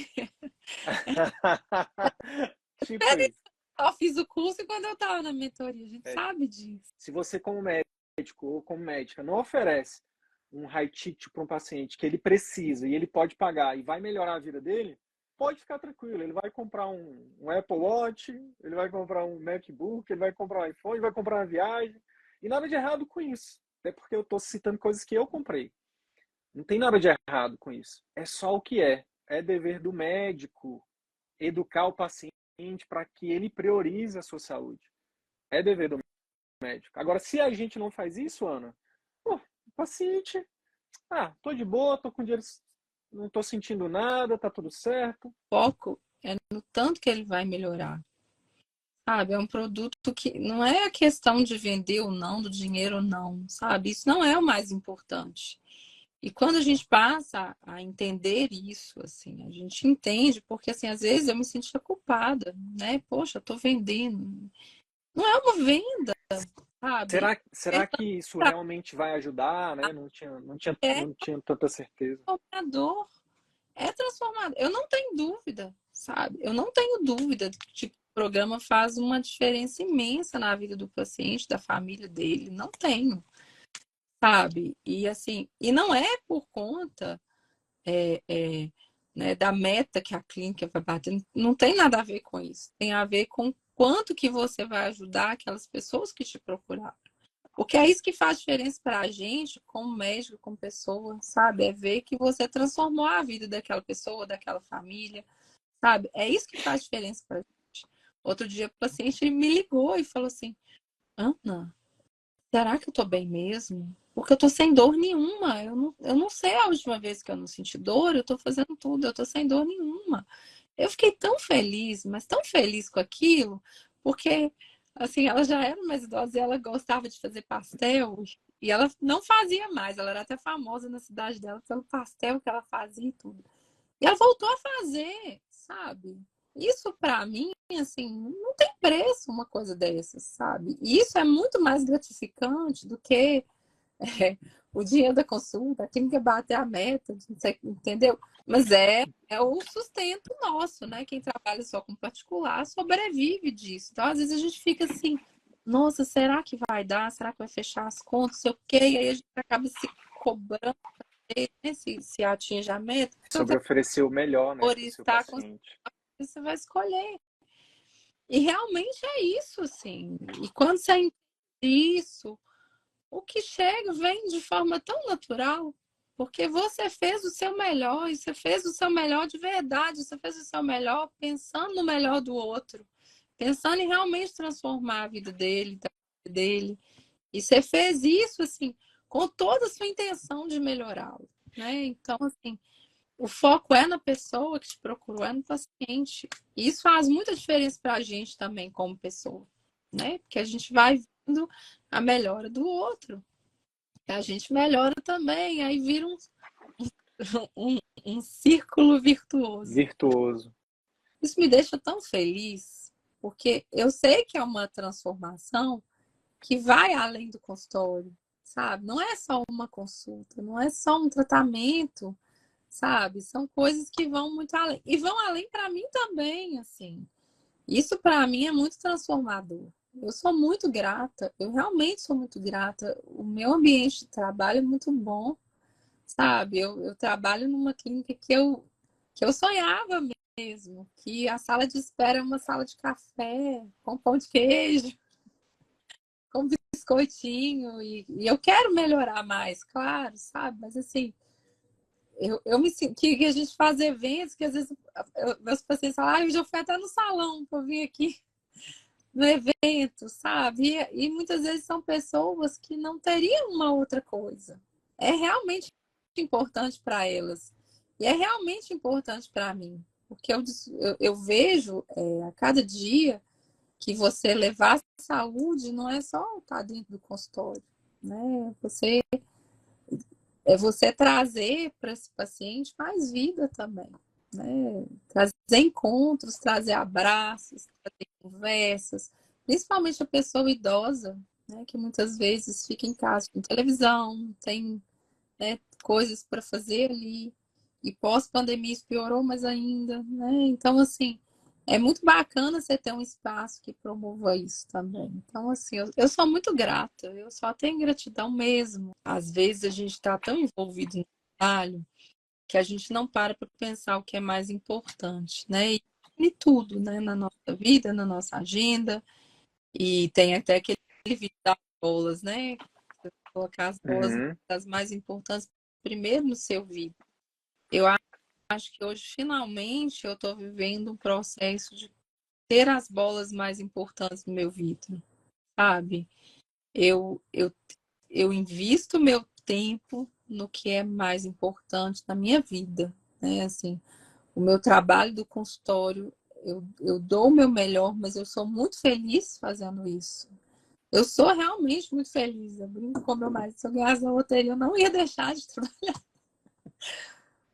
Tipo isso. eu fiz o curso quando eu estava na mentoria, a gente sabe disso. Se você, como médico ou como médica, não oferece um high ticket para um paciente que ele precisa e ele pode pagar e vai melhorar a vida dele, pode ficar tranquilo. Ele vai comprar um Apple Watch, ele vai comprar um MacBook, ele vai comprar um iPhone, ele vai comprar uma viagem. E nada de errado com isso. Até porque eu estou citando coisas que eu comprei. Não tem nada de errado com isso. É só o que é. É dever do médico educar o paciente para que ele priorize a sua saúde. É dever do médico. Agora, se a gente não faz isso, Ana, o paciente, tô de boa, tô com dinheiro, não tô sentindo nada, tá tudo certo. O foco é no tanto que ele vai melhorar. Sabe, é um produto que não é a questão de vender ou não, do dinheiro ou não, sabe? Isso não é o mais importante. E quando a gente passa a entender isso, assim, a gente entende, porque assim, às vezes eu me sentia culpada, né? Poxa, eu tô vendendo. Não é uma venda, sabe? Será que isso realmente vai ajudar, né? É Não tinha tanta certeza. transformador, é transformador. Eu não tenho dúvida, sabe? Eu não tenho dúvida de que o programa faz uma diferença imensa na vida do paciente, da família dele. Não tenho, sabe? E assim, e não é por conta né, da meta que a clínica vai bater. Não tem nada a ver com isso. Tem a ver com quanto que você vai ajudar aquelas pessoas que te procuraram. Porque é isso que faz diferença para a gente, como médico, como pessoa, sabe? É ver que você transformou a vida daquela pessoa, daquela família, sabe? É isso que faz diferença para a gente. Outro dia, o paciente me ligou e falou assim: Ana, será que eu tô bem mesmo? Porque eu tô sem dor nenhuma. Eu não sei a última vez que eu não senti dor, eu tô fazendo tudo, eu tô sem dor nenhuma. Eu fiquei tão feliz, mas tão feliz com aquilo, porque assim, ela já era mais idosa e ela gostava de fazer pastel, e ela não fazia mais, ela era até famosa na cidade dela pelo pastel que ela fazia e tudo. E ela voltou a fazer, sabe? Isso para mim, assim, não tem preço uma coisa dessas, sabe? E isso é muito mais gratificante do que o dinheiro da consulta, a clínica bater a meta, entendeu? Mas é o sustento nosso, né? Quem trabalha só com particular sobrevive disso. Então, às vezes, a gente fica assim, nossa, será que vai dar? Será que vai fechar as contas? Sei o quê? E aí a gente acaba se cobrando, né? Se atinge a meta. Sobre oferecer o melhor, né, Por para o seu estar com paciente. você vai escolher. E realmente é isso, assim. E quando você entende isso, o que chega vem de forma tão natural. Porque você fez o seu melhor, e você fez o seu melhor de verdade, você fez o seu melhor pensando no melhor do outro, pensando em realmente transformar a vida dele, da vida dele. E você fez isso, assim, com toda a sua intenção de melhorá-lo, né? Então, assim, o foco é na pessoa que te procurou, é no paciente. E isso faz muita diferença para a gente também, como pessoa, né? Porque a gente vai vendo a melhora do outro. E a gente melhora também, aí vira um, um círculo virtuoso. Virtuoso. Isso me deixa tão feliz, porque eu sei que é uma transformação que vai além do consultório, sabe? Não é só uma consulta, não é só um tratamento, sabe? São coisas que vão muito além. E vão além para mim também, assim. Isso para mim é muito transformador. Eu sou muito grata, eu realmente sou muito grata. O meu ambiente de trabalho é muito bom, sabe? Eu trabalho numa clínica que eu sonhava mesmo, que a sala de espera é uma sala de café, com pão de queijo, com biscoitinho, e eu quero melhorar mais, claro, sabe? Mas assim, eu me sinto que a gente faz eventos que às vezes meus pacientes falam, ah, eu já fui até no salão para vir aqui no evento, sabe? E muitas vezes são pessoas que não teriam uma outra coisa. É realmente importante para elas. E é realmente importante para mim. Porque eu vejo a cada dia que você levar saúde não é só estar dentro do consultório, né? Você trazer para esse paciente mais vida também, né? Trazer encontros, trazer abraços, trazer conversas, principalmente a pessoa idosa, né? Que muitas vezes fica em casa com televisão, tem, né, coisas para fazer ali, e pós-pandemia isso piorou mais ainda, né? Então, assim, é muito bacana você ter um espaço que promova isso também. Então, assim, eu sou muito grata, eu só tenho gratidão mesmo. Às vezes a gente está tão envolvido no trabalho que a gente não para pensar o que é mais importante, né? E tudo, né? Na nossa vida, na nossa agenda. E tem até aquele vídeo das bolas, né? Colocar as bolas Uhum. as mais importantes primeiro no seu vida. Eu acho que hoje, finalmente, eu estou vivendo um processo de ter as bolas mais importantes no meu vida, sabe? Eu, eu, eu invisto meu tempo no que é mais importante na minha vida, né? Assim, o meu trabalho do consultório, eu dou o meu melhor, mas eu sou muito feliz fazendo isso. Eu sou realmente muito feliz. Eu brinco com meu marido, se eu ganhasse na loteria, eu não ia deixar de trabalhar,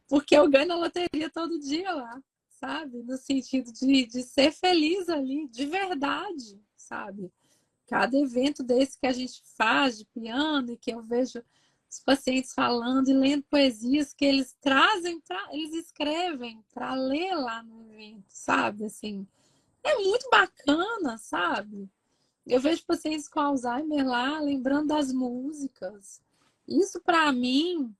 porque eu ganho na loteria todo dia lá, sabe? No sentido de ser feliz ali, de verdade, sabe? Cada evento desse que a gente faz de piano e que eu vejo os pacientes falando e lendo poesias que eles trazem, eles escrevem para ler lá no evento, sabe? Assim, é muito bacana, sabe? Eu vejo pacientes com Alzheimer lá lembrando das músicas. Isso para mim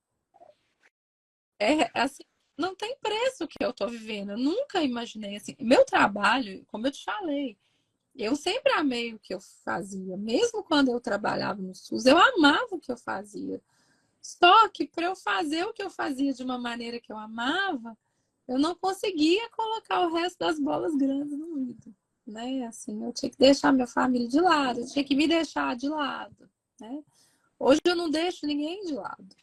é assim, não tem preço o que eu estou vivendo. Eu nunca imaginei assim. Meu trabalho, como eu te falei, eu sempre amei o que eu fazia, mesmo quando eu trabalhava no SUS, eu amava o que eu fazia. Só que para eu fazer o que eu fazia de uma maneira que eu amava, eu não conseguia colocar o resto das bolas grandes no vidro, né? Assim, eu tinha que deixar minha família de lado, eu tinha que me deixar de lado, né? Hoje eu não deixo ninguém de lado.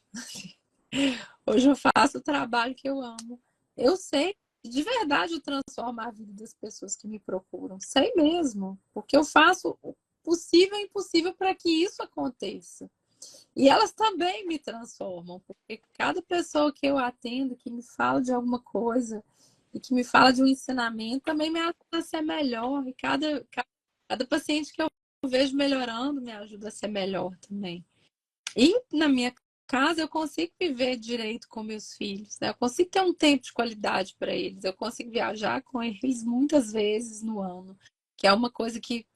Hoje eu faço o trabalho que eu amo. Eu sei de verdade transformar a vida das pessoas que me procuram. Sei mesmo, porque eu faço o possível e impossível para que isso aconteça. E elas também me transformam, porque cada pessoa que eu atendo, que me fala de alguma coisa e que me fala de um ensinamento, também me ajuda a ser melhor. E cada paciente que eu vejo melhorando me ajuda a ser melhor também. E na minha casa eu consigo viver direito com meus filhos, né? Eu consigo ter um tempo de qualidade para eles, eu consigo viajar com eles muitas vezes no ano, que é uma coisa que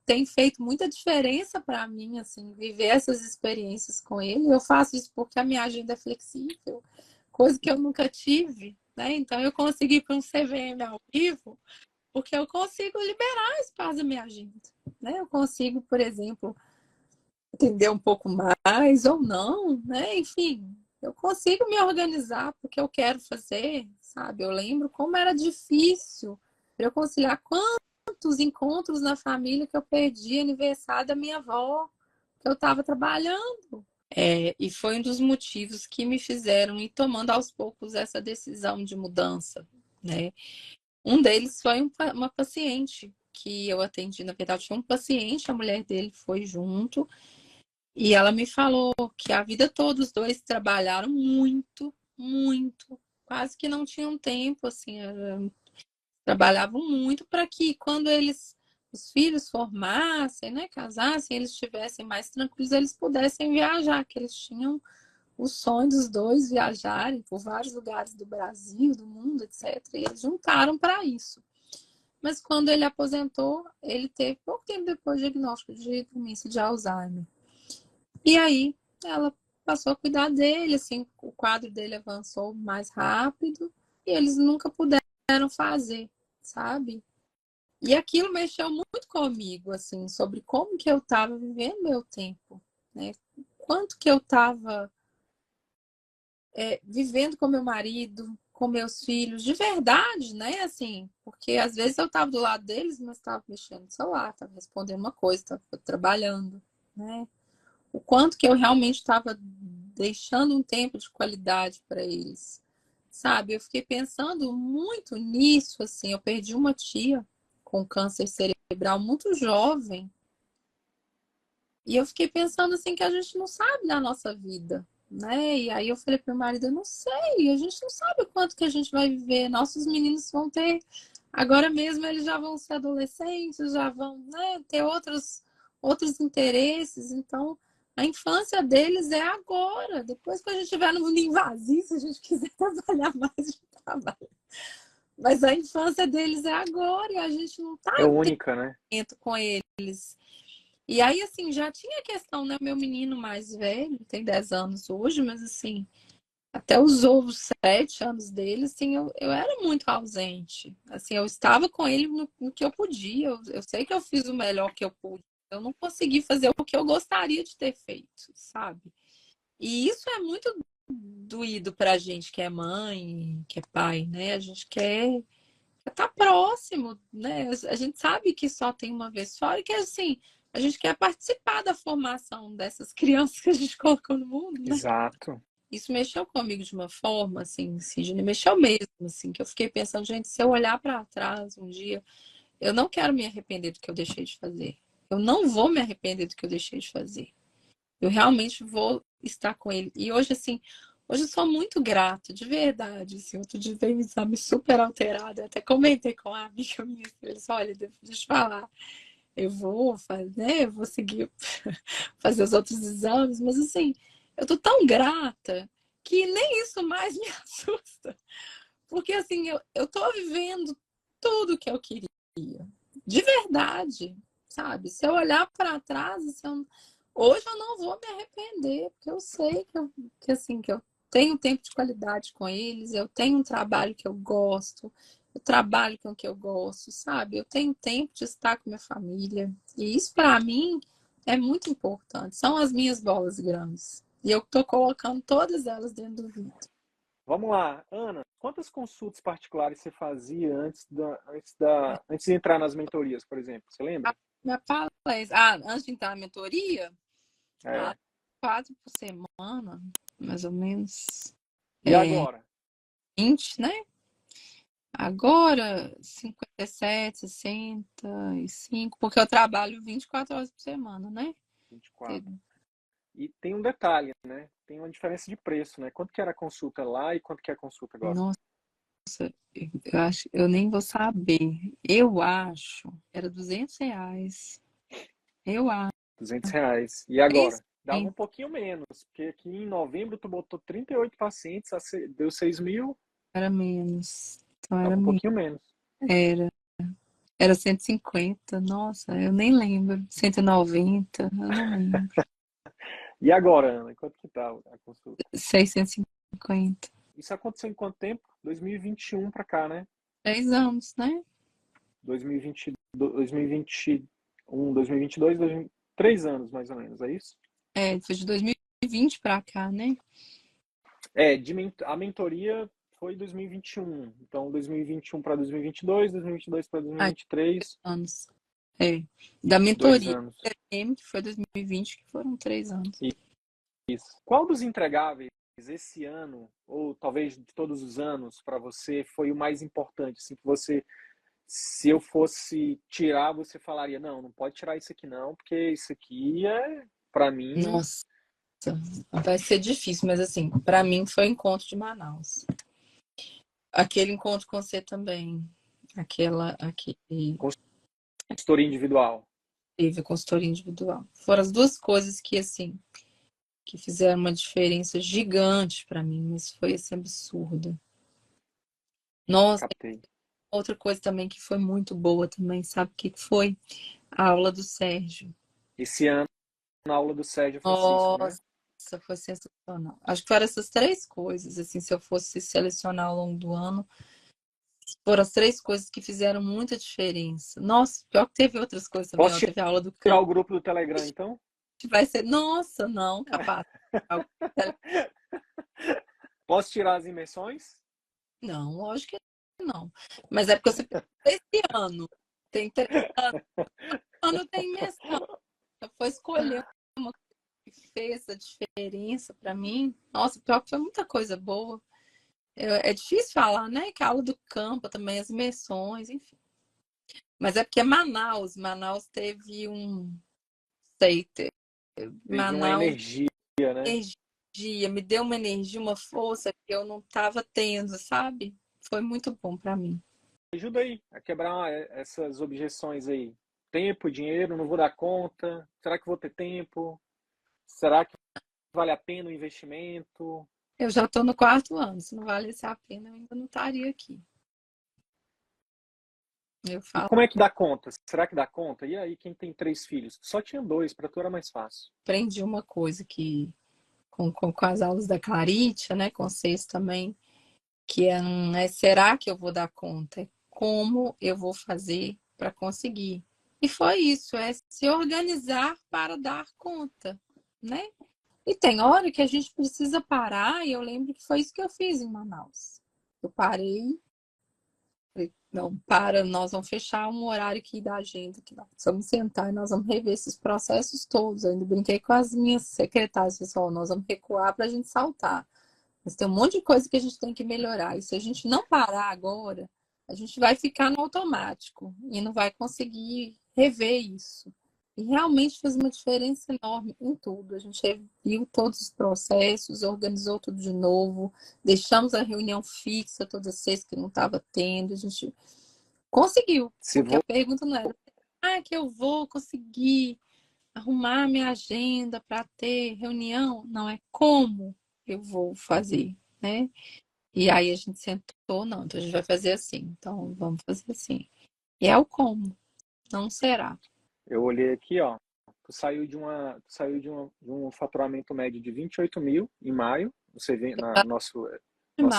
tem feito muita diferença para mim, assim, viver essas experiências com ele. Eu faço isso porque a minha agenda é flexível, coisa que eu nunca tive, né? Então eu consigo ir para um CVM ao vivo porque eu consigo liberar espaço da minha agenda, né? Eu consigo, por exemplo, entender um pouco mais ou não, né? Enfim, eu consigo me organizar porque eu quero fazer, sabe? Eu lembro como era difícil para eu conciliar quantos encontros na família que eu perdi, aniversário da minha avó, que eu estava trabalhando. E foi um dos motivos que me fizeram ir tomando aos poucos essa decisão de mudança, né? Um deles foi uma paciente que eu atendi, na verdade, foi um paciente, a mulher dele foi junto, e ela me falou que a vida toda os dois trabalharam muito, muito, quase que não tinham tempo, assim, trabalhavam muito para que quando os filhos formassem, né, casassem, eles estivessem mais tranquilos, eles pudessem viajar, que eles tinham o sonho dos dois viajarem por vários lugares do Brasil, do mundo, etc. E eles juntaram para isso. Mas quando ele aposentou, ele teve pouco tempo depois diagnóstico de demência de Alzheimer. E aí ela passou a cuidar dele, assim, o quadro dele avançou mais rápido e eles nunca puderam fazer, sabe? E aquilo mexeu muito comigo, assim, sobre como que eu estava vivendo meu tempo, né? Quanto que eu estava vivendo com meu marido, com meus filhos, de verdade, né? Assim, porque às vezes eu estava do lado deles, mas estava mexendo no celular, estava respondendo uma coisa, estava trabalhando, né? O quanto que eu realmente estava deixando um tempo de qualidade para eles, sabe? Eu fiquei pensando muito nisso, assim. Eu perdi uma tia com câncer cerebral muito jovem. E eu fiquei pensando assim que a gente não sabe da nossa vida, né? E aí eu falei para o marido, eu não sei, a gente não sabe o quanto que a gente vai viver. Nossos meninos vão ter, agora mesmo eles já vão ser adolescentes, já vão, né, ter outros interesses. Então, a infância deles é agora. Depois que a gente estiver no mundo invasivo, se a gente quiser trabalhar mais, a gente trabalha. Mas a infância deles é agora e a gente não está É única, né? com eles. E aí, assim, já tinha a questão, né? Meu menino mais velho, tem 10 anos hoje, mas assim, até os 7 anos dele, assim, eu era muito ausente. Assim, eu estava com ele no que eu podia. Eu sei que eu fiz o melhor que eu pude. Eu não consegui fazer o que eu gostaria de ter feito, sabe? E isso é muito doído pra gente que é mãe, que é pai, né? A gente quer estar próximo, né? A gente sabe que só tem uma vez fora e que, assim, a gente quer participar da formação dessas crianças que a gente colocou no mundo, né? Exato. Isso mexeu comigo de uma forma, assim, Sidney, mexeu mesmo, assim, que eu fiquei pensando, gente, se eu olhar para trás um dia, eu não quero me arrepender do que eu deixei de fazer. Eu não vou me arrepender do que eu deixei de fazer. Eu realmente vou estar com ele. E hoje, assim, hoje eu sou muito grata, de verdade. Assim, outro dia veio um exame super alterado. Eu até comentei com a amiga minha, ele disse, olha, deixa eu te falar, eu vou fazer, né? Eu vou seguir fazer os outros exames, mas assim, eu tô tão grata que nem isso mais me assusta. Porque assim, eu tô vivendo tudo que eu queria. De verdade, sabe? Se eu olhar para trás, hoje eu não vou me arrepender, porque eu sei que eu tenho tempo de qualidade com eles, eu tenho um trabalho que eu gosto, eu trabalho com o que eu gosto, sabe? Eu tenho tempo de estar com minha família. E isso para mim é muito importante. São as minhas bolas grandes. E eu estou colocando todas elas dentro do vidro. Vamos lá, Ana, quantas consultas particulares você fazia antes de entrar nas mentorias, por exemplo? Você lembra? Minha palestra. Antes de entrar na mentoria, É. 4 por semana, mais ou menos. E agora? 20, né? Agora, 57, 65, porque eu trabalho 24 horas por semana, né? 24. E tem um detalhe, né? Tem uma diferença de preço, né? Quanto que era a consulta lá e quanto que é a consulta agora? Nossa, eu acho, eu nem vou saber. Eu acho, era R$ 200. Eu acho. R$ 200. E agora? Dava um 300, pouquinho menos, porque aqui em novembro tu botou 38 pacientes, deu 6 mil, era menos. Então era dava um menos. pouquinho menos. Era. Era 150, nossa, eu nem lembro. 190, eu não lembro. E agora, Ana, quanto que tá a consulta? 650. Isso aconteceu em quanto tempo? 2021 para cá, né? 3 anos, né? 2020, 2021, 2022, 3 anos mais ou menos, é isso? Foi de 2020 para cá, né? A mentoria foi 2021. Então, 2021 para 2022, 2022 para Ah, 2023, anos. É. Da 2 mentoria anos. do CRM, que foi 2020, que foram 3 anos. Isso. Qual dos entregáveis esse ano, ou talvez de todos os anos, para você foi o mais importante? Assim, que você, se eu fosse tirar, você falaria, não, não pode tirar isso aqui não, porque isso aqui é, para mim, Nossa, vai ser difícil, mas assim, para mim foi o encontro de Manaus. Aquele encontro com você também. Aquele consultoria individual. teve consultoria individual. Foram as duas coisas que, assim, que fizeram uma diferença gigante para mim, mas foi assim, absurda. Nossa, Captei. outra coisa também que foi muito boa também, sabe o que foi? A aula do Sérgio. Esse ano, na aula do Sérgio Francisco, né? Nossa, foi sensacional. Acho que foram essas três coisas, assim, se eu fosse selecionar ao longo do ano, foram as três coisas que fizeram muita diferença. Nossa, pior que teve outras coisas também, ó, Posso teve a aula do tirar campo, o grupo do Telegram, então? vai ser, nossa, não, capaz. Posso tirar as imersões? Não, lógico que não. Mas é porque você esse ano tem 3 anos, ano tem imersão. Eu fui escolher uma que fez essa diferença para mim. Nossa, pior que foi muita coisa boa. É difícil falar, né? Que a aula do campo também, as imersões, enfim. Mas é porque Manaus teve sei, Teve uma Manaus, energia, né? energia, me deu uma energia, uma força que eu não estava tendo, sabe? Foi muito bom para mim. Ajuda aí a quebrar essas objeções aí. Tempo, dinheiro, não vou dar conta. Será que vou ter tempo? Será que vale a pena o investimento? Eu já estou no 4º ano, se não valesse a pena, eu ainda não estaria aqui. Eu E falo, como é que dá conta? Será que dá conta? E aí, quem tem 3 filhos? Só tinha 2, para tu era mais fácil. aprendi uma coisa que com as aulas da Claritia, né, com vocês também, que é será que eu vou dar conta? É como eu vou fazer para conseguir? E foi isso, é se organizar para dar conta, né? E tem hora que a gente precisa parar, e eu lembro que foi isso que eu fiz em Manaus. Eu parei, falei, não, para, nós vamos fechar um horário aqui da agenda, que nós vamos sentar e nós vamos rever esses processos todos. Eu ainda brinquei com as minhas secretárias, pessoal, nós vamos recuar para a gente saltar. Mas tem um monte de coisa que a gente tem que melhorar. E se a gente não parar agora, a gente vai ficar no automático e não vai conseguir rever isso. E realmente fez uma diferença enorme em tudo. A gente reviu todos os processos, organizou tudo de novo, deixamos a reunião fixa toda sexta que não estava tendo. A gente conseguiu, Se porque vou, a pergunta não era que eu vou conseguir arrumar minha agenda para ter reunião, não é como eu vou fazer, né? E aí a gente sentou, não, então a gente vai fazer assim, então vamos fazer assim. E é o como, não será. eu olhei aqui, ó. Tu saiu de um faturamento médio de 28 mil em maio. Você vê na nosso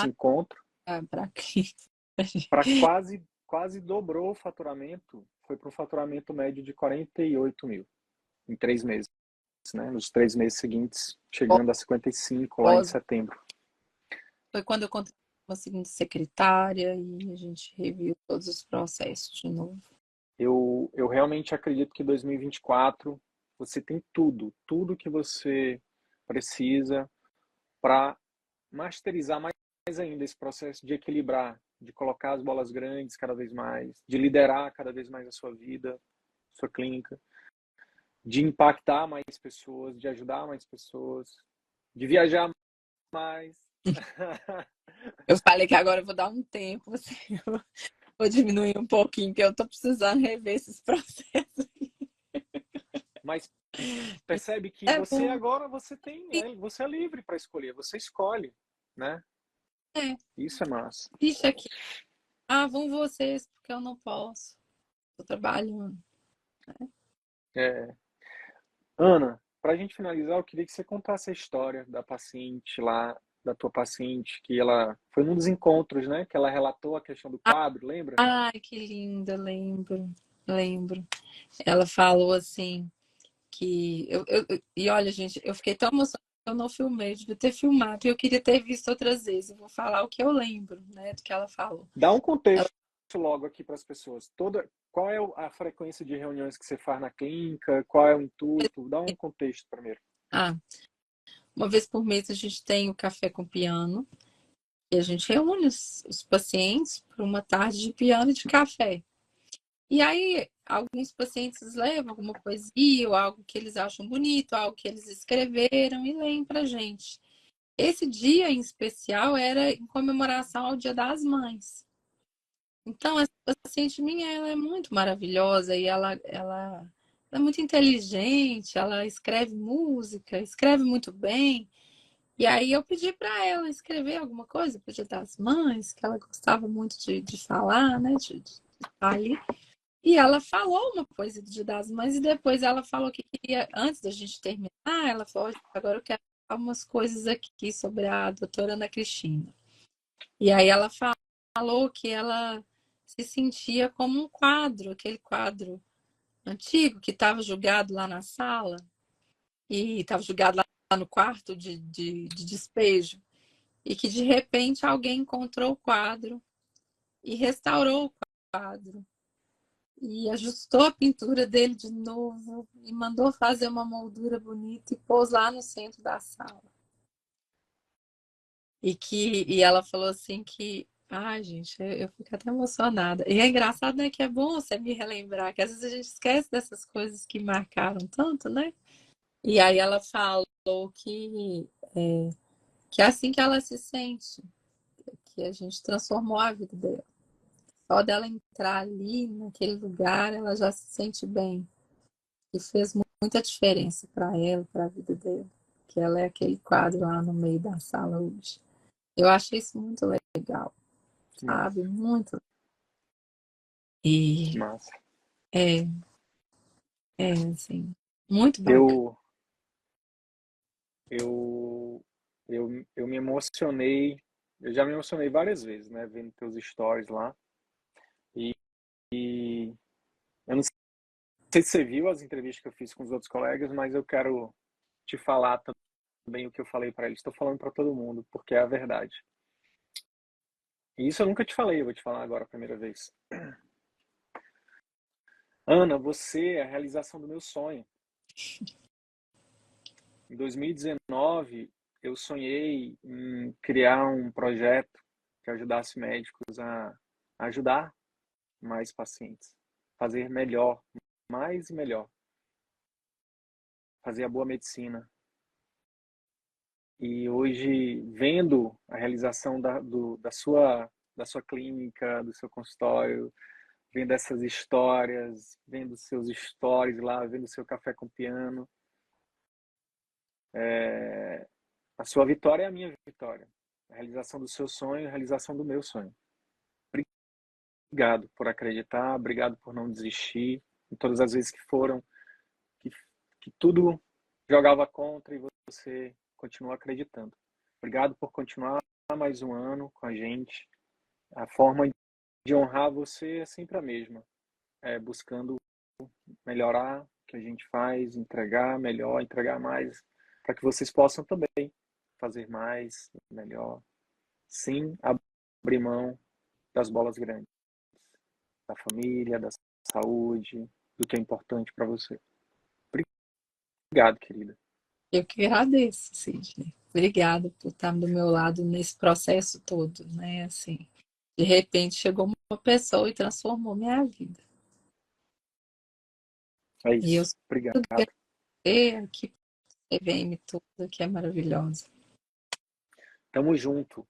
encontro. Para quê? Para quase dobrou o faturamento. Foi para um faturamento médio de 48 mil em 3 meses, né? Nos 3 meses seguintes, chegando a 55 lá em setembro. Foi quando eu contratei uma segunda secretária e a gente reviu todos os processos de novo. Eu realmente acredito que 2024 você tem tudo que você precisa para masterizar mais ainda esse processo de equilibrar, de colocar as bolas grandes cada vez mais, de liderar cada vez mais a sua vida, sua clínica, de impactar mais pessoas, de ajudar mais pessoas, de viajar mais. Eu falei que agora eu vou dar um tempo, assim, eu vou diminuir um pouquinho, que eu tô precisando rever esses processos. Mas percebe que É você bom. agora você é livre para escolher, você escolhe, né? É, Isso é massa. deixa aqui. Vão vocês, porque eu não posso. Tô trabalhando. É. Ana, para a gente finalizar, eu queria que você contasse a história da paciente lá, da tua paciente, que ela foi num dos encontros, né? Que ela relatou a questão do quadro, lembra? Ai, que linda, lembro. Ela falou assim que e olha, gente, eu fiquei tão emocionada eu não filmei, devia ter filmado. E eu queria ter visto outras vezes. Eu vou falar o que eu lembro, né, do que ela falou. Dá um Ela, contexto logo aqui para as pessoas. Qual é a frequência de reuniões que você faz na clínica? Qual é o intuito? Dá um contexto primeiro. ah, uma vez por mês a gente tem o café com piano e a gente reúne os pacientes para uma tarde de piano e de café. E aí, alguns pacientes levam alguma poesia ou algo que eles acham bonito, algo que eles escreveram e leem para gente. Esse dia em especial era em comemoração ao Dia das Mães. Então, essa paciente minha, ela é muito maravilhosa e ela é muito inteligente, ela escreve música, escreve muito bem. E aí eu pedi para ela escrever alguma coisa para o Dia das Mães, que ela gostava muito de falar, né? De estar ali. E ela falou uma coisa do Dia das Mães e depois ela falou que queria, antes da gente terminar, ela falou, agora eu quero falar umas coisas aqui sobre a doutora Ana Cristina. E aí ela falou que ela se sentia como um quadro, aquele quadro antigo que estava jogado lá na sala e estava jogado lá no quarto de despejo e que de repente alguém encontrou o quadro e restaurou o quadro e ajustou a pintura dele de novo e mandou fazer uma moldura bonita e pôs lá no centro da sala. E ela falou assim que, ai, gente, eu fico até emocionada. E é engraçado, né, que é bom você me relembrar, que às vezes a gente esquece dessas coisas que marcaram tanto, né? E aí ela falou que é assim que ela se sente, que a gente transformou a vida dela. Só dela entrar ali, naquele lugar, ela já se sente bem. E fez muita diferença para ela, para a vida dela. Que ela é aquele quadro lá no meio da sala hoje. Eu achei isso muito legal, Que sabe? massa. Muito. Que E massa. é, assim, muito bacana. Eu, eu, eu me emocionei. Eu já me emocionei várias vezes, né? Vendo teus stories lá. E, e eu não sei se você viu as entrevistas que eu fiz com os outros colegas, mas eu quero te falar também o que eu falei para eles. Estou falando para todo mundo, porque é a verdade. E isso eu nunca te falei, eu vou te falar agora a primeira vez. Ana, você é a realização do meu sonho. Em 2019, eu sonhei em criar um projeto que ajudasse médicos a ajudar mais pacientes, fazer melhor, mais e melhor, fazer a boa medicina. E hoje, vendo a realização da sua clínica, do seu consultório, vendo essas histórias, vendo seus stories lá, vendo seu café com piano, a sua vitória é a minha vitória. A realização do seu sonho é a realização do meu sonho. Obrigado por acreditar, obrigado por não desistir. Em todas as vezes que foram, que, que tudo jogava contra e você continua acreditando. Obrigado por continuar mais um ano com a gente. A forma de honrar você é sempre a mesma. É buscando melhorar o que a gente faz, entregar melhor, entregar mais, para que vocês possam também fazer mais, melhor, sem abrir mão das bolas grandes, da família, da saúde, do que é importante para você. Obrigado, querida. Eu que agradeço, Sidney. Obrigada por estar do meu lado nesse processo todo, né? Assim, de repente chegou uma pessoa e transformou minha vida. É E eu isso. sou Obrigado. aqui, CVM toda, que é maravilhosa. Tamo junto.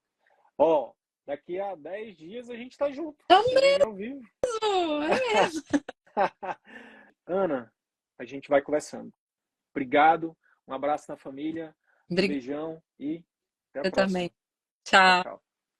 Ó, daqui a 10 dias a gente tá junto. É CVM ao vivo. mesmo, é mesmo. Ana, a gente vai conversando. Obrigado. Um abraço na família. Um Obrigada beijão e até a também. próxima. Tchau, Tchau. tchau.